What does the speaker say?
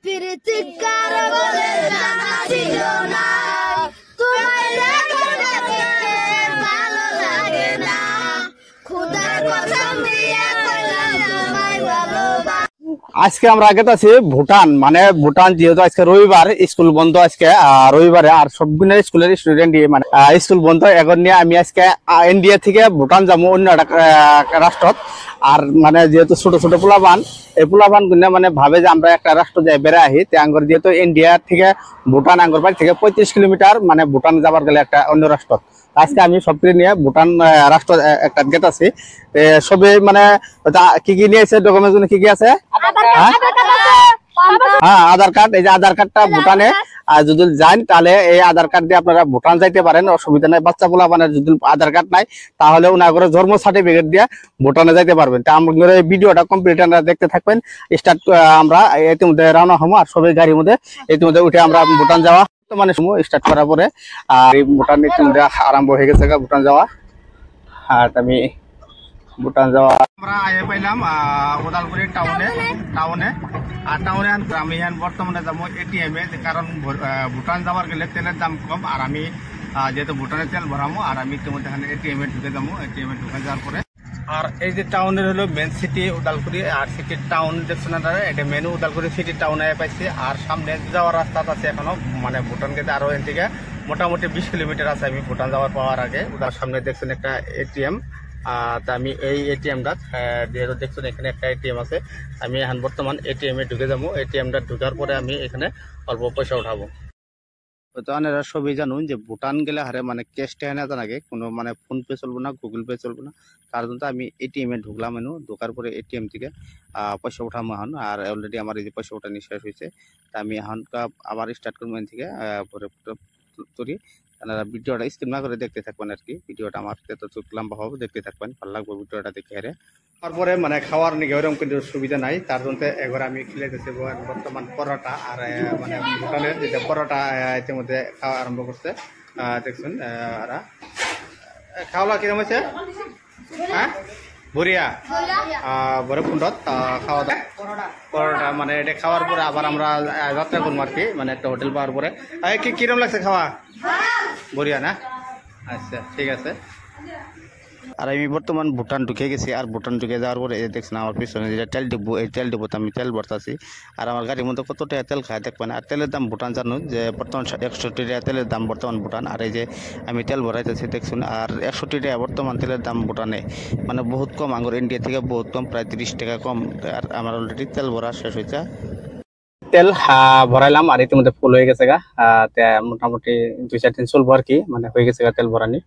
প্রীতিকার বলে জানা ছিল না তোমায় দেখে ভালো লাগে না খুদার কসম দিয়ে কইলাম তোমায় ভালোবাসি। আজকে আমরা গেতাছি ভুটান, মানে ভুটান যেহেতু আজকে রবিবার, স্কুল বন্ধ আজকে রবিবারে, আর সবগুলো স্কুলের স্টুডেন্ট মানে স্কুল বন্ধ। এখন নিয়ে আমি আজকে ইন্ডিয়া থেকে ভুটান যাবো অন্য একটা রাষ্ট্রত। আর মানে যেহেতু ছোট ছোট পোলাপান, এই পোলাপান গুলো মানে ভাবে যে আমরা একটা রাষ্ট্র যাই বেড়ে আহি, আঙ্গর যেহেতু ইন্ডিয়া থেকে ভুটান আঙ্গর বাড়ি থেকে 35 কিলোমিটার, মানে ভুটান যাবার গেলে একটা অন্য রাষ্ট্র। আজকে আমি সবকিছু নিয়ে ভুটান রাষ্ট্র একটা গেট আছি। সবে মানে কি কি নিয়ে আছে, ডকুমেন্টস কি কি আছে? হ্যাঁ, আধার কার্ড। এই যে আধার কার্ডটা ভুটানে যদি যান তাহলে এই আধার কার্ড দিয়ে আপনারা ভুটান যাইতে পারেন, অসুবিধা নাই। বাচ্চা পোলা মানে যদি আধার কার্ড নাই তাহলে ওনার করে জন্ম সার্টিফিকেট দিয়ে ভুটানে যাইতে পারবেন। তা আমাদের এই ভিডিওটা কমপ্লিট দেখতে থাকবেন। স্টার্ট আমরা ইতিমধ্যে রওনা হবো, আর সবাই গাড়ির মধ্যে ইতিমধ্যে উঠে আমরা ভুটান যাওয়া মানে স্টার্ট করার পরে আর এই ভুটান ইতিমধ্যে আরম্ভ হয়ে গেছে ভুটান যাওয়া। আর আমি ভুটান যাওয়া আমরা আগে পাইলাম উদালগুড়ি টাউনে আর টাউনে আমি বর্তমানে যাবো এটিএম এ, কারণ ভুটান যাওয়ার গেলে তেলের দাম কম। আর আমি যেহেতু ভুটানে তেল ভরামো, আর আমি ইতিমধ্যে এখানে এটিএম এ ঢুকে যাবো। এটিএম এ ঢুকে যাওয়ার পরে আর এই যে টাউনের হলো মেন সিটি উদালগুড়ি, আর সিটি টাউন দেখছেন আপনারা, এটা মেন উদালগুড়ি সিটি টাউনে পাইছি। আর সামনে যাওয়ার রাস্তা আছে এখনো, মানে ভুটান গেতে আরো এর থেকে মোটামুটি 20 কিলোমিটার আছে আমি ভুটান যাওয়ার পাওয়ার আগে। ওটার সামনে দেখছেন একটা এটিএম। তা আমি এই এটিএমটা যেহেতু দেখছেন এখানে একটা এটিএম আছে, আমি এখন বর্তমান এটিএম এ ঢুকে যাবো। এটিএমটা ঢুকার পরে আমি এখানে অল্প পয়সা উঠাবো। তো আপনারা সবই জানুন যে ভুটান গেলে হারে মানে ক্যাশ টাকা না জানাকে কোনো মানে ফোন পে চলবো না, গুগল পে চলবো না। তার জন্য আমি এটিএম এ ঢুকলাম, ঢোকার পরে এটিএম থেকে পয়সা উঠাবো এখন। আর অলরেডি আমার এই যে পয়সা উঠানি শেষ হয়েছে, তা আমি এখন আবার স্টার্ট করবো এখান থেকে তৈরি। আপনারা ভিডিওটা স্কিপ না করে দেখতে থাকবেন আর কি। ভিডিওটা আমার যতটুক লম্বা হবে দেখতে থাকবেন, ভালো লাগবে ভিডিওটা দেখে হেরে। তারপরে মানে খাওয়ার নিকে ওরকম কিন্তু সুবিধা নাই, তার জন্য এবার আমি খেলে দিচ্ছি বর্তমান পরোটা। আর মানে ভুটানের যেটা পরোটা ইতিমধ্যে খাওয়া আরম্ভ করছে দেখছেন। আর খাওয়া কিরম হয়েছে? হ্যাঁ, বড়িয়া ভৈরবকুণ্ডত খাওয়া দাওয়া পরোটা, মানে এটা খাওয়ার পরে আবার আমরা যাত্রা করবো আর কি, মানে একটা হোটেল পাওয়ার পরে। কিরম লাগছে খাওয়া? বড়িয়া না? আচ্ছা, ঠিক আছে। আর আমি বর্তমান ভুটান ঢুকে গেছি। আর ভুটান ঢুকে যাওয়ার পরে দেখছেন আমার পিছনে যেটা তেল ডিপো, এই তেল ডিপোতে আমি তেল ভরতাছি। আর আমার গাড়ির মধ্যে কত টাকা তেল খায় দেখবেন। আর তেলের দাম ভুটান জানো যে বর্তমান 61 টাকা তেলের দাম বর্তমান ভুটান। আর এই যে আমি তেল ভরাইতেছি দেখছেন, আর 61 টাকা বর্তমান তেলের দাম ভুটানে, মানে বহুত কম। আঙ্গুর ইন্ডিয়া থেকে বহুত কম, প্রায় 30 টাকা কম। আর আমার অলরেডি তেল ভরা শেষ হয়েছে। তেল ভরাইলাম আর ইতিমধ্যে ফুল হয়ে গেছে মোটামুটি 2-4 দিন চলবো আর কি, মানে হয়ে গেছে তেল ভরানি।